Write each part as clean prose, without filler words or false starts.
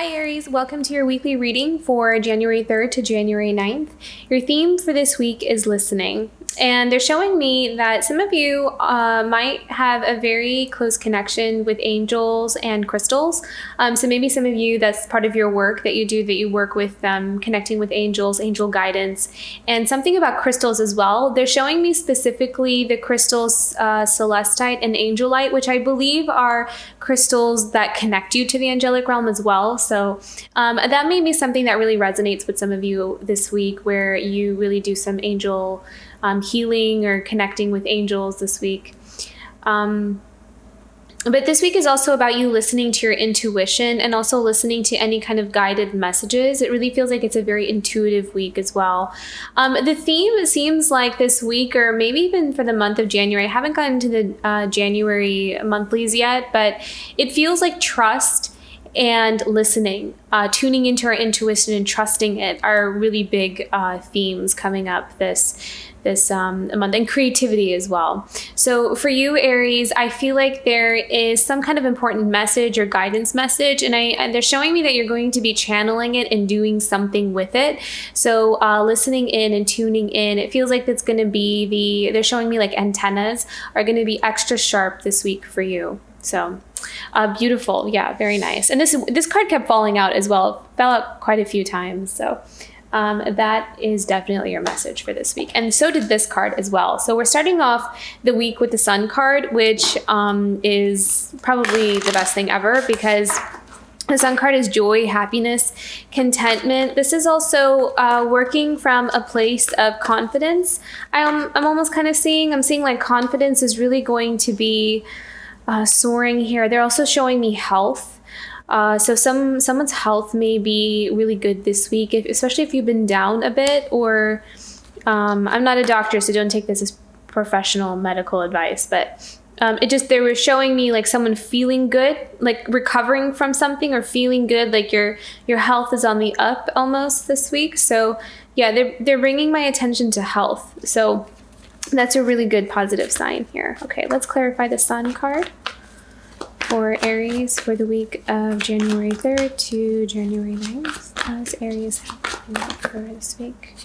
Hi Aries, welcome to your weekly reading for January 3rd to January 9th. Your theme for this week is listening. And they're showing me that some of you might have a very close connection with angels and crystals. So maybe some of you, that's part of your work that you do, that you work with connecting with angels, angel guidance, and something about crystals as well. They're showing me specifically the crystals celestite and angelite, which I believe are crystals that connect you to the angelic realm as well. So that may be something that really resonates with some of you this week, where you really do some angel healing or connecting with angels this week. But this week is also about you listening to your intuition and also listening to any kind of guided messages. It really feels like it's a very intuitive week as well. The theme, it seems like this week, or maybe even for the month of January, I haven't gotten to the January monthlies yet, but it feels like trust and listening, tuning into our intuition and trusting it are really big themes coming up this month, and creativity as well. So for you, Aries, I feel like there is some kind of important message or guidance message, and they're showing me that you're going to be channeling it and doing something with it. So listening in and tuning in, it feels like it's going to be they're showing me like antennas are going to be extra sharp this week for you. So beautiful. Yeah, very nice. And this card kept falling out as well. It fell out quite a few times. So that is definitely your message for this week. And so did this card as well. So we're starting off the week with the Sun card, which is probably the best thing ever, because the Sun card is joy, happiness, contentment. This is also working from a place of confidence. I'm almost kind of seeing like confidence is really going to be soaring here. They're also showing me health. So someone's health may be really good this week, especially if you've been down a bit, or I'm not a doctor, so don't take this as professional medical advice, but they were showing me like someone feeling good, like recovering from something, or feeling good, like your health is on the up almost this week. So yeah, they're bringing my attention to health. So that's a really good positive sign here. Okay, let's clarify the Sun card for Aries for the week of January 3rd to January 9th. How's Aries for this week?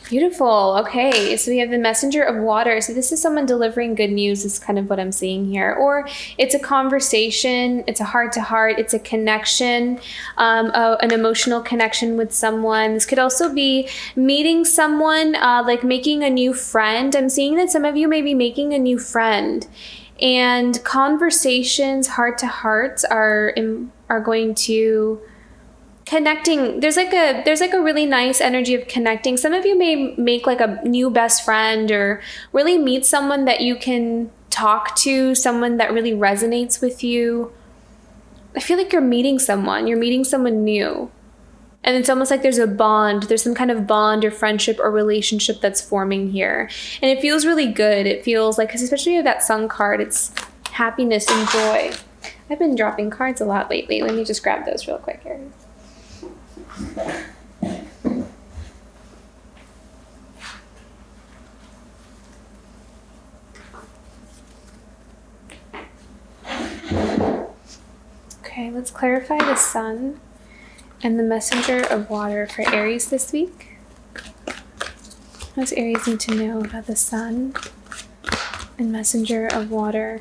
Beautiful. Okay, so we have the Messenger of Water. So this is someone delivering good news, is kind of what I'm seeing here. Or it's a conversation, it's a heart-to-heart, it's a connection, an emotional connection with someone. This could also be meeting someone, like making a new friend. I'm seeing that some of you may be making a new friend. And conversations, heart-to-hearts, are going to connecting. There's like a really nice energy of connecting. Some of you may make like a new best friend, or really meet someone that you can talk to, someone that really resonates with you. I feel like you're meeting someone new. And it's almost like there's some kind of bond or friendship or relationship that's forming here. And it feels really good. It feels like, because especially with that Sun card, it's happiness and joy. I've been dropping cards a lot lately. Let me just grab those real quick here. Okay, let's clarify the Sun and the Messenger of Water for Aries this week. What does Aries need to know about the Sun and Messenger of Water?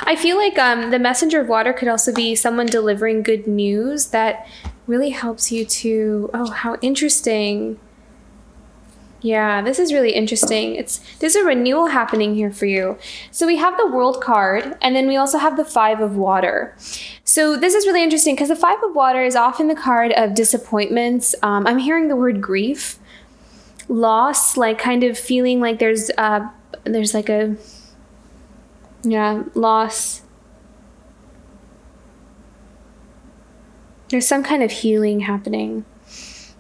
I feel like the Messenger of Water could also be someone delivering good news that really helps you to, oh, how interesting. Yeah, this is really interesting. There's a renewal happening here for you. So we have the World card, and then we also have the Five of Water. So this is really interesting because the Five of Water is often the card of disappointments. I'm hearing the word grief, loss, like kind of feeling like there's like a, yeah, loss. There's some kind of healing happening.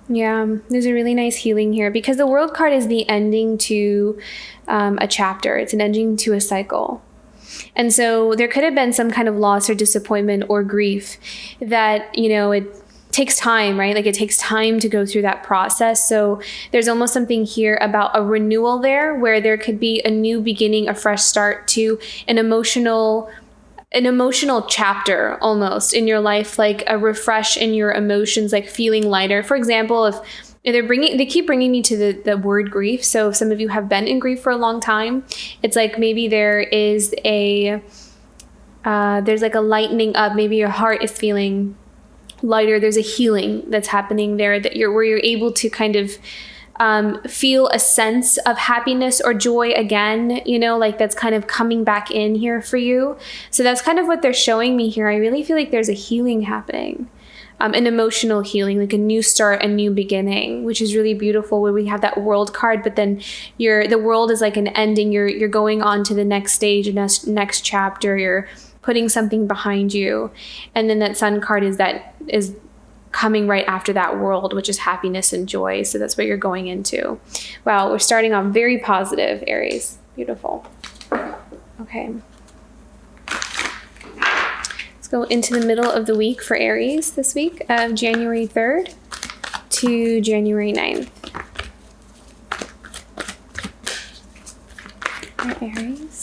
Yeah, there's a really nice healing here, because the World card is the ending to a chapter. It's an ending to a cycle. And so there could have been some kind of loss or disappointment or grief that, takes time, right? Like it takes time to go through that process. So there's almost something here about a renewal there, where there could be a new beginning, a fresh start to an emotional chapter almost in your life, like a refresh in your emotions, like feeling lighter. For example, if they keep bringing me to the word grief. So if some of you have been in grief for a long time, it's like maybe there is there's like a lightening up. Maybe your heart is feeling lighter. There's a healing that's happening there where you're able to kind of feel a sense of happiness or joy again, like that's kind of coming back in here for you. So that's kind of what they're showing me here. I really feel like there's a healing happening, an emotional healing, like a new start, a new beginning, which is really beautiful, where we have that world card, but then the world is like an ending. You're going on to the next stage, next chapter. You're putting something behind you. And then that sun card is coming right after that world, which is happiness and joy. So that's what you're going into. Wow, we're starting off very positive, Aries. Beautiful. Okay. Let's go into the middle of the week for Aries this week, of January 3rd to January 9th. For Aries.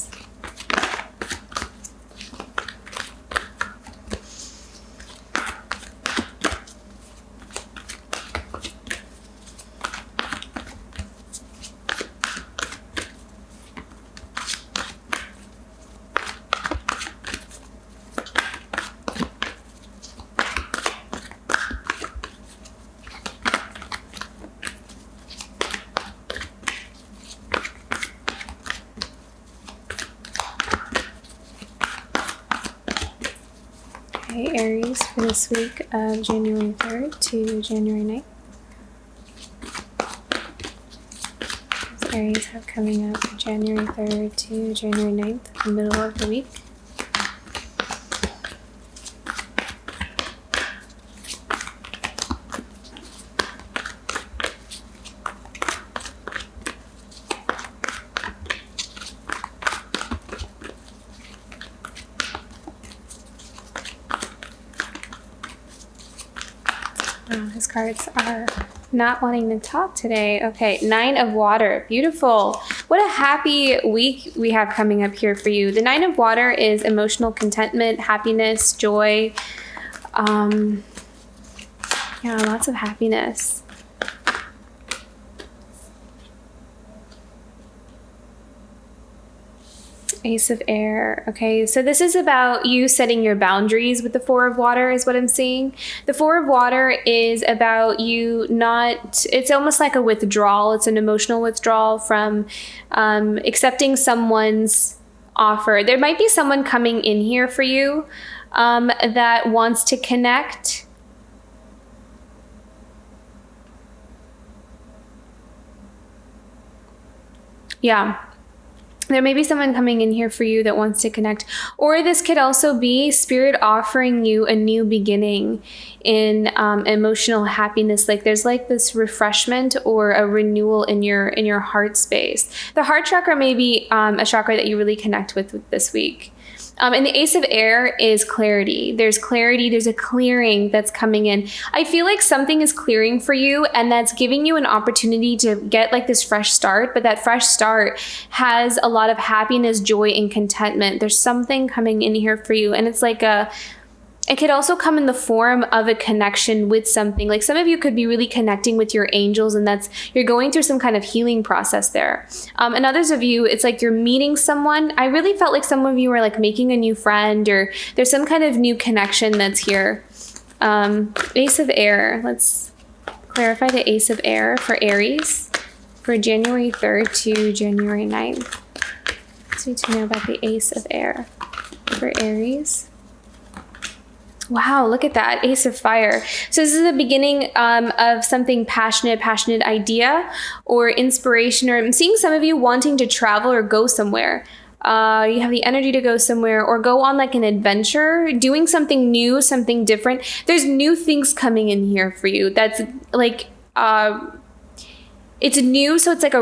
Okay, Aries, for this week of January 3rd to January 9th. What does Aries have coming up January 3rd to January 9th, the middle of the week? His cards are not wanting to talk today. Okay, 9 of Water. Beautiful. What a happy week we have coming up here for you. The 9 of Water is emotional contentment, happiness, joy. Yeah, lots of happiness. Ace of Air. Okay, so this is about you setting your boundaries with the 4 of Water is what I'm seeing. The 4 of Water is about you it's almost like a withdrawal. It's an emotional withdrawal from accepting someone's offer. There might be someone coming in here for you that wants to connect. Yeah. There may be someone coming in here for you that wants to connect. Or this could also be Spirit offering you a new beginning in emotional happiness. Like there's like this refreshment or a renewal in your heart space. The heart chakra may be a chakra that you really connect with this week. And the Ace of Air is clarity. There's clarity. There's a clearing that's coming in. I feel like something is clearing for you, and that's giving you an opportunity to get like this fresh start. But that fresh start has a lot of happiness, joy, and contentment. There's something coming in here for you. And it's like it could also come in the form of a connection with something. Like some of you could be really connecting with your angels, and you're going through some kind of healing process there. And others of you, it's like you're meeting someone. I really felt like some of you are like making a new friend, or there's some kind of new connection that's here. Ace of Air. Let's clarify the Ace of Air for Aries for January 3rd to January 9th. What do you need to know about the Ace of Air for Aries? Wow, look at that. Ace of Fire. So this is the beginning of something passionate idea or inspiration, or I'm seeing some of you wanting to travel or go somewhere. You have the energy to go somewhere or go on like an adventure, doing something new, something different. There's new things coming in here for you. That's like, it's new. So it's like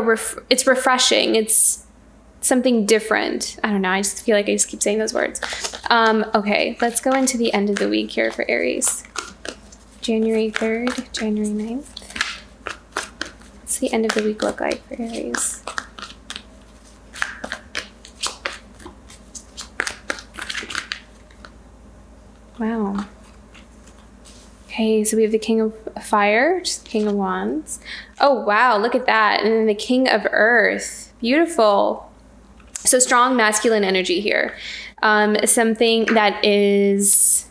it's refreshing. It's something different. I don't know. I just feel like I just keep saying those words. Okay, let's go into the end of the week here for Aries. January 3rd, January 9th. What's the end of the week look like for Aries? Wow. Okay, so we have the King of Fire, just King of Wands. Oh, wow, look at that. And then the King of Earth. Beautiful. So strong masculine energy here. Something that is...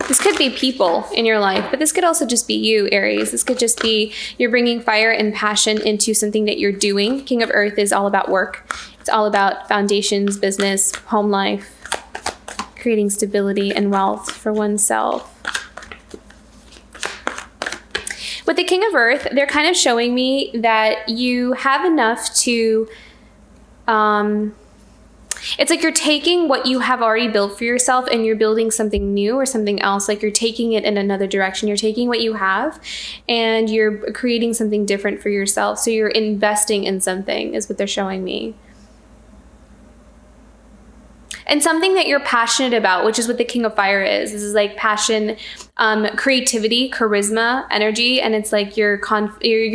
This could be people in your life, but this could also just be you, Aries. This could just be you're bringing fire and passion into something that you're doing. King of Earth is all about work. It's all about foundations, business, home life, creating stability and wealth for oneself. With the King of Earth, they're kind of showing me that you have enough to... it's like you're taking what you have already built for yourself and you're building something new or something else. Like you're taking it in another direction. You're taking what you have and you're creating something different for yourself. So you're investing in something is what they're showing me. And something that you're passionate about, which is what the King of Fire is. This is like passion, creativity, charisma, energy. And it's like you're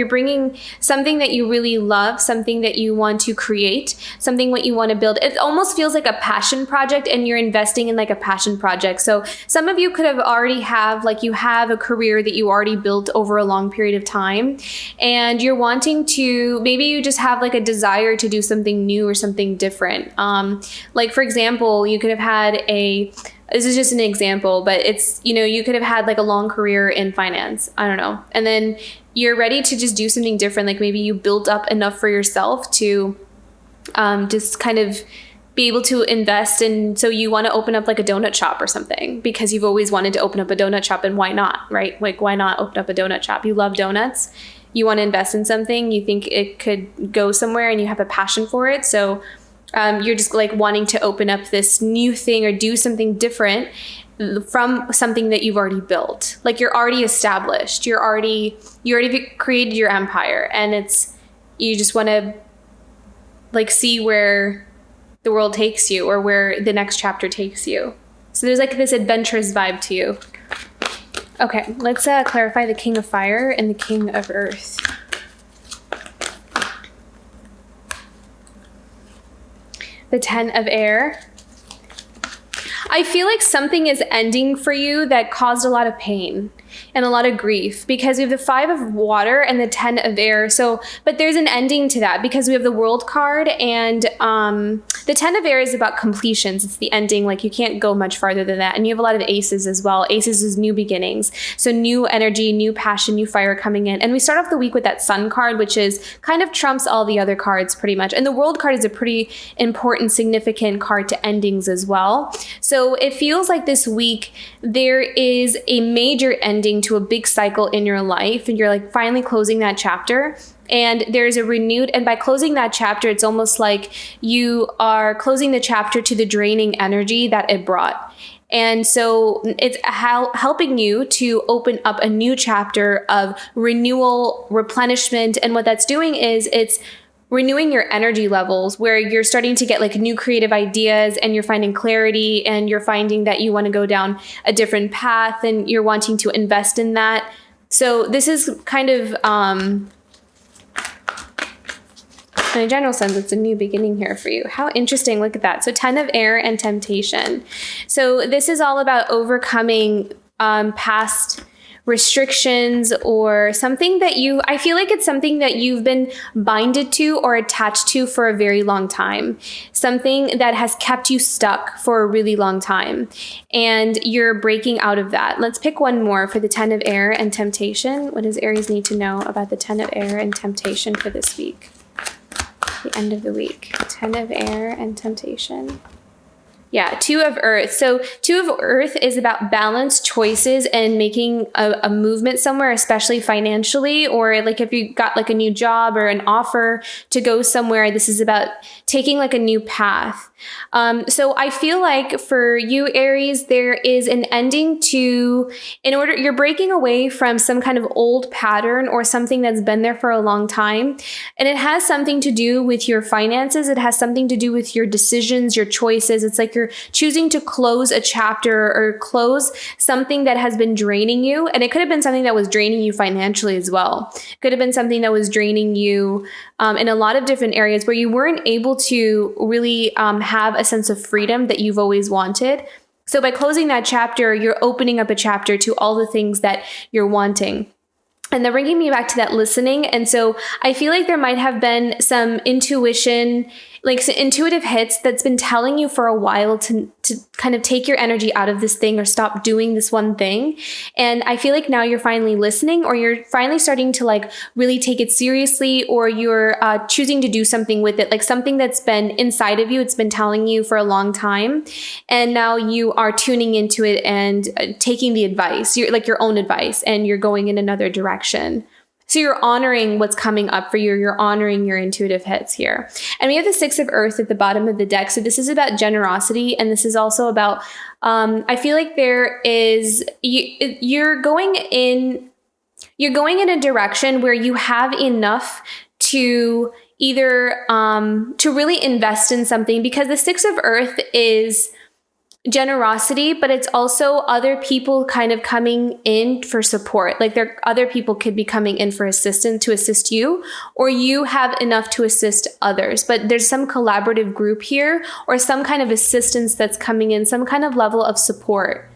bringing something that you really love, something that you want to create, something what you want to build. It almost feels like a passion project and you're investing in like a passion project. So some of you could have already you have a career that you already built over a long period of time. And you're wanting to, maybe you just have like a desire to do something new or something different. Like for example, you could have had this is just an example, but it's, you could have had like a long career in finance. I don't know. And then you're ready to just do something different. Like maybe you built up enough for yourself to just kind of be able to invest. And so you want to open up like a donut shop or something because you've always wanted to open up a donut shop, and why not, right? Like why not open up a donut shop? You love donuts. You want to invest in something. You think it could go somewhere and you have a passion for it. So you're just like wanting to open up this new thing or do something different from something that you've already built. Like you're already established. You already created your empire, and you just want to like see where the world takes you or where the next chapter takes you. So there's like this adventurous vibe to you. Okay, let's clarify the King of Fire and the King of Earth. The 10 of Air. I feel like something is ending for you that caused a lot of pain and a lot of grief, because we have the 5 of Water and the 10 of Air. So, but there's an ending to that because we have the World card, and the 10 of Air is about completions. It's the ending. Like you can't go much farther than that. And you have a lot of Aces as well. Aces is new beginnings. So new energy, new passion, new fire coming in. And we start off the week with that Sun card, which is kind of trumps all the other cards pretty much. And the World card is a pretty important, significant card to endings as well. So it feels like this week there is a major ending to a big cycle in your life, and you're like finally closing that chapter. And there's a renewed, and by closing that chapter, it's almost like you are closing the chapter to the draining energy that it brought. And so it's helping you to open up a new chapter of renewal, replenishment. And what that's doing is it's renewing your energy levels, where you're starting to get like new creative ideas and you're finding clarity, and you're finding that you want to go down a different path and you're wanting to invest in that. So this is kind of, in a general sense, it's a new beginning here for you. How interesting. Look at that. So 10 of Air and Temptation. So this is all about overcoming past restrictions or something that I feel like it's something that you've been binded to or attached to for a very long time. Something that has kept you stuck for a really long time. And you're breaking out of that. Let's pick one more for the 10 of Air and Temptation. What does Aries need to know about the 10 of Air and Temptation for this week? The end of the week. 10 of Air and Temptation. Yeah, 2 of Earth. So 2 of Earth is about balanced choices and making a movement somewhere, especially financially, or like if you got like a new job or an offer to go somewhere, this is about taking like a new path. So I feel like for you, Aries, there is an ending to, you're breaking away from some kind of old pattern or something that's been there for a long time. And it has something to do with your finances. It has something to do with your decisions, your choices. It's like you're choosing to close a chapter or close something that has been draining you. And it could have been something that was draining you financially as well. It could have been something that was draining you in a lot of different areas where you weren't able to really have a sense of freedom that you've always wanted. So by closing that chapter, you're opening up a chapter to all the things that you're wanting. And they're bringing me back to that listening. And so I feel like there might have been some intuition, like some intuitive hits that's been telling you for a while to kind of take your energy out of this thing or stop doing this one thing. And I feel like now you're finally listening, or you're finally starting to like really take it seriously, or you're choosing to do something with it, like something that's been inside of you. It's been telling you for a long time. And now you are tuning into it and taking the advice, you're like your own advice, and you're going in another direction. So you're honoring what's coming up for you. You're honoring your intuitive hits here. And we have the Six of Earth at the bottom of the deck. So this is about generosity. And this is also about, I feel like there is, you're going in a direction where you have enough to either, to really invest in something, because the Six of Earth is generosity, but it's also other people kind of coming in for support. Like other people could be coming in for assistance to assist you, or you have enough to assist others. But there's some collaborative group here, or some kind of assistance that's coming in, some kind of level of support.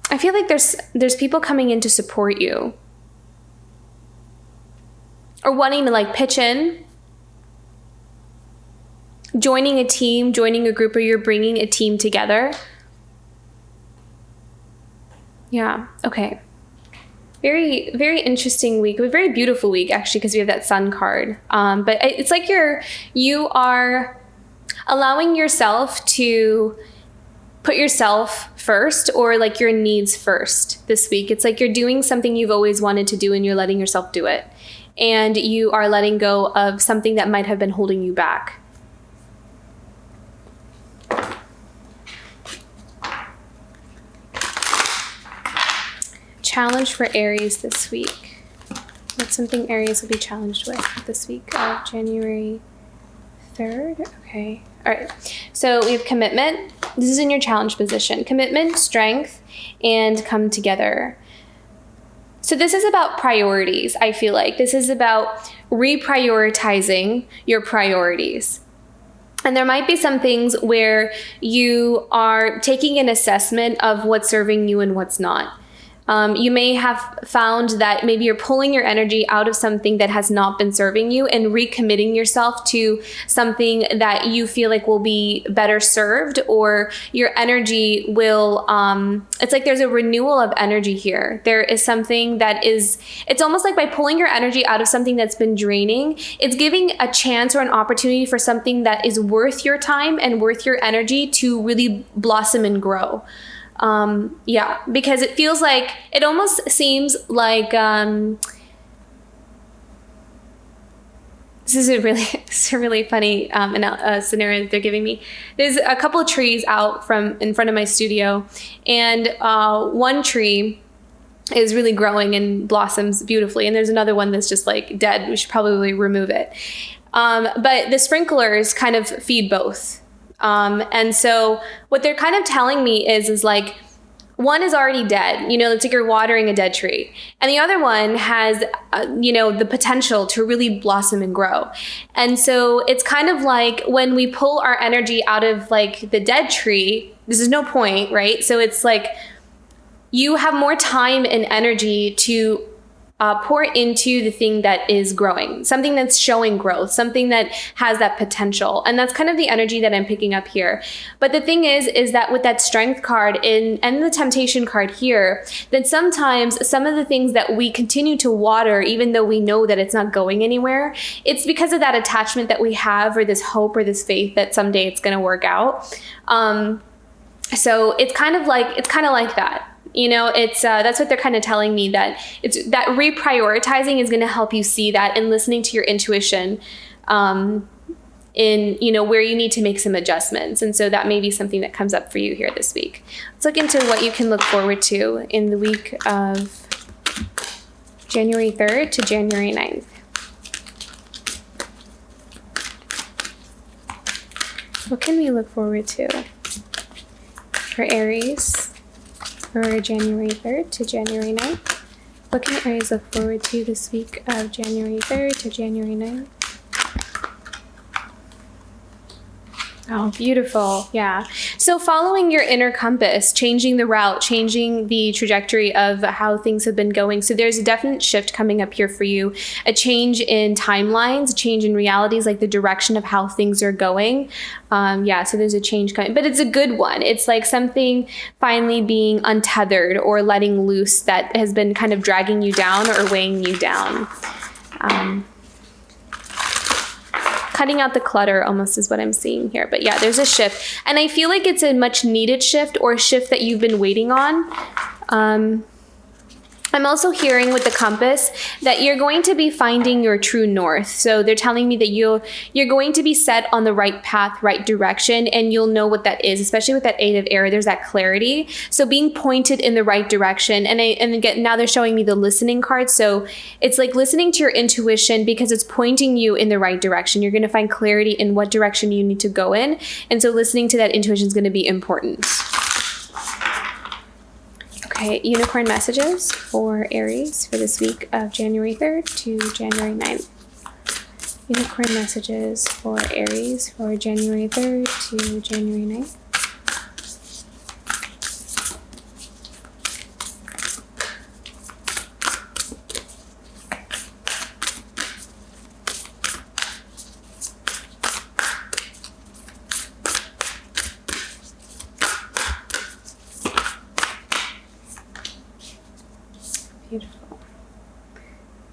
I feel like there's people coming in to support you, or wanting to like pitch in. Joining a team, joining a group, or you're bringing a team together. Yeah, okay. Very, very interesting week. A very beautiful week, actually, because we have that Sun card. But it's like you are allowing yourself to put yourself first, or like your needs first this week. It's like you're doing something you've always wanted to do, and you're letting yourself do it. And you are letting go of something that might have been holding you back. Challenge for Aries this week. What's something Aries will be challenged with this week of January 3rd? Okay. All right. So we have commitment. This is in your challenge position. Commitment, strength, and come together. So this is about priorities, I feel like. This is about reprioritizing your priorities. And there might be some things where you are taking an assessment of what's serving you and what's not. You may have found that maybe you're pulling your energy out of something that has not been serving you and recommitting yourself to something that you feel like will be better served, or your energy will, it's like there's a renewal of energy here. There is something that is, it's almost like by pulling your energy out of something that's been draining, it's giving a chance or an opportunity for something that is worth your time and worth your energy to really blossom and grow. Yeah, because it feels like, it almost seems like, this is a really funny scenario that they're giving me. There's a couple of trees out in front of my studio, and one tree is really growing and blossoms beautifully, and there's another one that's just like dead. We should probably remove it. But the sprinklers kind of feed both. And so what they're kind of telling me is like, one is already dead, it's like you're watering a dead tree. And the other one has, the potential to really blossom and grow. And so it's kind of like when we pull our energy out of like the dead tree, this is no point, right? So it's like you have more time and energy to pour into the thing that is growing, something that's showing growth, something that has that potential. And that's kind of the energy that I'm picking up here. But the thing is that with that strength card and the temptation card here, that sometimes some of the things that we continue to water, even though we know that it's not going anywhere, it's because of that attachment that we have, or this hope or this faith that someday it's going to work out. So it's kind of like that. It's that's what they're kind of telling me, that it's that reprioritizing is going to help you see that, and listening to your intuition in where you need to make some adjustments. And so that may be something that comes up for you here this week. Let's look into what you can look forward to in the week of January 3rd to January 9th. What can we look forward to for Aries for January 3rd to January 9th? What can Aries look forward to this week of January 3rd to January 9th? Oh, beautiful. Yeah. So following your inner compass, changing the route, changing the trajectory of how things have been going. So there's a definite shift coming up here for you, a change in timelines, a change in realities, like the direction of how things are going. So there's a change coming, but it's a good one. It's like something finally being untethered or letting loose that has been kind of dragging you down or weighing you down. Cutting out the clutter almost is what I'm seeing here. But yeah, there's a shift. And I feel like it's a much needed shift or a shift that you've been waiting on. I'm also hearing with the compass that you're going to be finding your true north. So they're telling me that you're going to be set on the right path, right direction, and you'll know what that is, especially with that 8 of air. There's that clarity. So being pointed in the right direction. And again, now they're showing me the listening card. So it's like listening to your intuition because it's pointing you in the right direction. You're going to find clarity in what direction you need to go in. And so listening to that intuition is going to be important. Okay, unicorn messages for Aries for this week of January 3rd to January 9th. Unicorn messages for Aries for January 3rd to January 9th. Beautiful.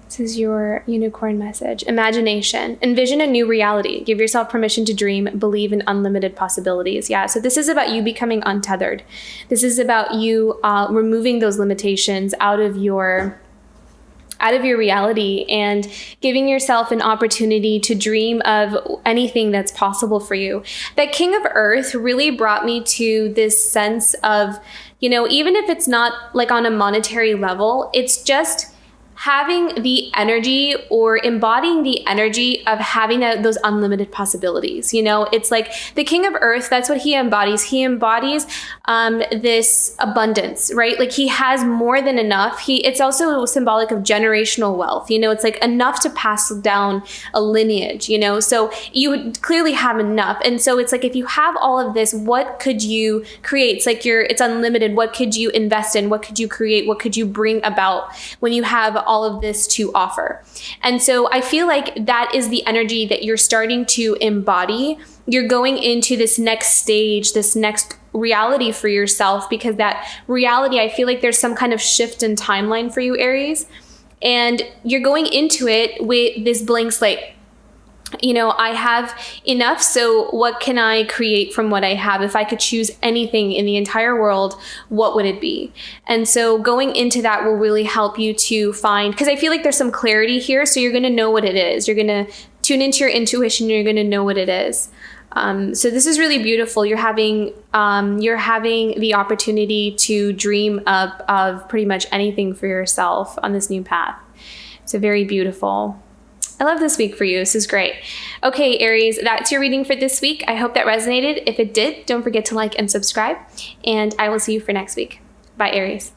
This is your unicorn message. Imagination. Envision a new reality. Give yourself permission to dream. Believe in unlimited possibilities. Yeah, so this is about you becoming untethered. This is about you removing those limitations out of your reality and giving yourself an opportunity to dream of anything that's possible for you. That King of Earth really brought me to this sense of, even if it's not like on a monetary level, it's just having the energy or embodying the energy of having those unlimited possibilities. It's like the King of Earth, that's what he embodies. He embodies this abundance, right? Like he has more than enough. It's also symbolic of generational wealth. It's like enough to pass down a lineage, so you would clearly have enough. And so it's like, if you have all of this, what could you create? It's like it's unlimited. What could you invest in? What could you create? What could you bring about when you have all of this to offer? And so I feel like that is the energy that you're starting to embody. You're going into this next stage, this next reality for yourself, because that reality, I feel like there's some kind of shift in timeline for you, Aries, and you're going into it with this blank slate. I have enough, so what can I create from what I have? If I could choose anything in the entire world, what would it be? And so going into that will really help you to find, because I feel like there's some clarity here, so you're going to know what it is. You're going to tune into your intuition, and you're going to know what it is. So this is really beautiful. You're having the opportunity to dream of pretty much anything for yourself on this new path. So very beautiful. I love this week for you. This is great. Okay, Aries, that's your reading for this week. I hope that resonated. If it did, don't forget to like and subscribe, and I will see you for next week. Bye, Aries.